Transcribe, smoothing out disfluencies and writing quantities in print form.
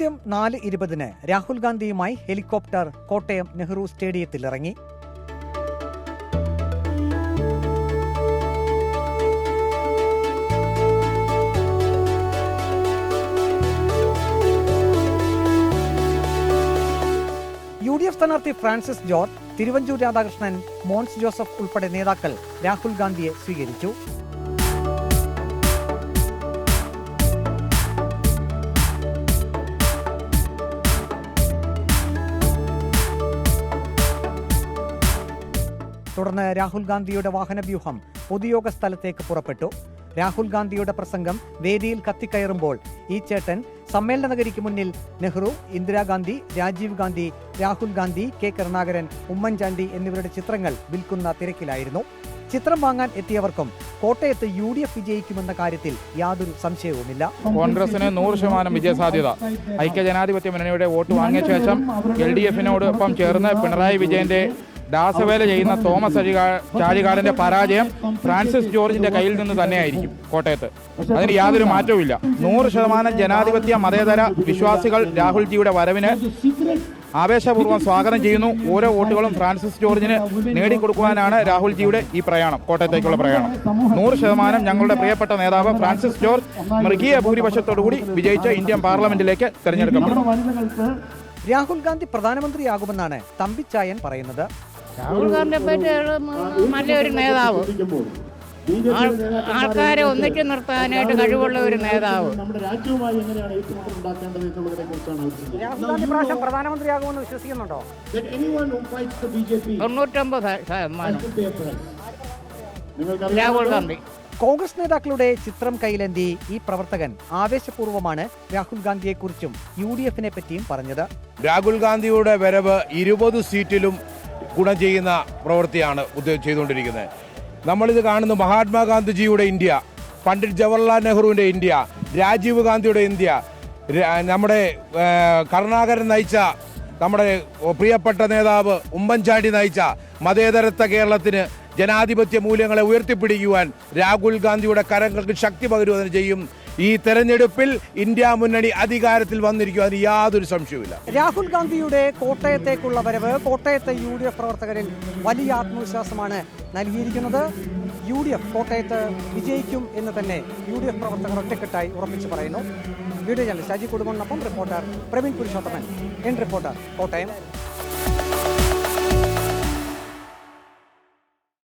കൃത്യം 4:20 രാഹുൽ ഗാന്ധിയുമായി ഹെലികോപ്റ്റർ കോട്ടയം നെഹ്റു സ്റ്റേഡിയത്തിൽ ഇറങ്ങി. UDF സ്ഥാനാർത്ഥി Francis George, Thiruvanchoor Radhakrishnan, Mons Joseph ഉൾപ്പെടെ നേതാക്കൾ രാഹുൽ ഗാന്ധിയെ സ്വീകരിച്ചു. തുടർന്ന് രാഹുൽ ഗാന്ധിയുടെ വാഹനവ്യൂഹം പൊതുയോഗ സ്ഥലത്തേക്ക് പുറപ്പെട്ടു. രാഹുൽ ഗാന്ധിയുടെ പ്രസംഗം വേദിയിൽ കത്തിക്കയറുമ്പോൾ ഈ ചേട്ടൻ സമ്മേളന നഗരിക്ക് മുന്നിൽ നെഹ്റു, ഇന്ദിരാഗാന്ധി, രാജീവ് ഗാന്ധി, രാഹുൽ ഗാന്ധി, കെ കരുണാകരൻ, ഉമ്മൻചാണ്ടി എന്നിവരുടെ ചിത്രങ്ങൾ വിൽക്കുന്ന തിരക്കിലായിരുന്നു. ചിത്രം വാങ്ങാൻ എത്തിയവർക്കും കോട്ടയത്ത് UDF വിജയിക്കുമെന്ന കാര്യത്തിൽ യാതൊരു സംശയവുമില്ല. കോൺഗ്രസിന് 100% വിജയസാധ്യത. ഐക്യജനാധിപത്യ മുന്നണിയുടെ വോട്ട് വാങ്ങിയ ശേഷം LDFനോടൊപ്പം ചേർന്ന് പിണറായി വിജയന്റെ ദാസവേല ചെയ്യുന്ന തോമസ് ചാഴികാടന്റെ പരാജയം ഫ്രാൻസിസ് ജോർജിന്റെ കയ്യിൽ നിന്ന് തന്നെയായിരിക്കും കോട്ടയത്ത്. അതിന് യാതൊരു മാറ്റവുമില്ല. 100% ജനാധിപത്യ മതേതര വിശ്വാസികൾ രാഹുൽജിയുടെ വരവിന് ആവേശപൂർവ്വം സ്വാഗതം ചെയ്യുന്നു. ഓരോ വോട്ടുകളും ഫ്രാൻസിസ് ജോർജിന് നേടിക്കൊടുക്കുവാനാണ് രാഹുൽജിയുടെ ഈ പ്രയാണം, കോട്ടയത്തേക്കുള്ള പ്രയാണം. 100% ഞങ്ങളുടെ പ്രിയപ്പെട്ട നേതാവ് ഫ്രാൻസിസ് ജോർജ് മൃഗീയ ഭൂരിപക്ഷത്തോടുകൂടി വിജയിച്ച ഇന്ത്യൻ പാർലമെന്റിലേക്ക് തെരഞ്ഞെടുക്കപ്പെടും. രാഹുൽ ഗാന്ധി പ്രധാനമന്ത്രിയാകുമെന്നാണ് തമ്പിച്ചായൻ പറയുന്നത്. രാഹുൽ ഗാന്ധിയെ പറ്റി നല്ലൊരു നേതാവ്, ആൾക്കാരെ ഒന്നിച്ചു നിർത്താനായിട്ട് കഴിവുള്ള ഒരു നേതാവ്. രാഹുൽ ഗാന്ധി പ്രാവശ്യം പ്രധാനമന്ത്രിയാകുമെന്ന് വിശ്വസിക്കുന്നുണ്ടോ? 99% രാഹുൽ ഗാന്ധി. കോൺഗ്രസ് നേതാക്കളുടെ ചിത്രം കൈയിലേന്തി ഈ പ്രവർത്തകൻ ആവേശപൂർവ്വമാണ് രാഹുൽ ഗാന്ധിയെക്കുറിച്ചും UDFനെ പറ്റിയും പറഞ്ഞത്. രാഹുൽ ഗാന്ധിയുടെ വരവ് 20 സീറ്റിലും ഗുണം ചെയ്യുന്ന പ്രവൃത്തിയാണ് ചെയ്തുകൊണ്ടിരിക്കുന്നത്. നമ്മളിത് കാണുന്നു മഹാത്മാഗാന്ധിജിയുടെ ഇന്ത്യ, പണ്ഡിറ്റ് ജവഹർലാൽ നെഹ്റുവിൻ്റെ ഇന്ത്യ, രാജീവ് ഗാന്ധിയുടെ ഇന്ത്യ, നമ്മുടെ കരുണാകരൻ നയിച്ച നമ്മുടെ പ്രിയപ്പെട്ട നേതാവ് ഉമ്മൻചാണ്ടി നയിച്ച മതേതരത്വ കേരളത്തിന് ജനാധിപത്യ മൂല്യങ്ങളെ ഉയർത്തിപ്പിടിക്കുവാൻ രാഹുൽ ഗാന്ധിയുടെ കരങ്ങൾക്ക് ശക്തി പകരുവതിന് ചെയ്യും. ഈ തെരഞ്ഞെടുപ്പിൽ ഇന്ത്യ മുന്നണി അധികാരത്തിൽ വന്നിരിക്കും, അതിന് യാതൊരു സംശയവുമില്ല. രാഹുൽ ഗാന്ധിയുടെ കോട്ടയത്തേക്കുള്ള വരവ് കോട്ടയത്തെ UDF പ്രവർത്തകരിൽ വലിയ ആത്മവിശ്വാസമാണ് നൽകിയിരിക്കുന്നത്. UDF കോട്ടയത്ത് വിജയിക്കും എന്ന് തന്നെ UDF പ്രവർത്തകർ ഒറ്റക്കെട്ടായി ഉറപ്പിച്ചു പറയുന്നു. വീഡിയോ ജേർണലിസ്റ്റ് അജി കൊടുങ്ങോണിനൊപ്പം റിപ്പോർട്ടർ പ്രവീൺ പുരുഷോത്തമൻ, റിപ്പോർട്ടർ കോട്ടയം.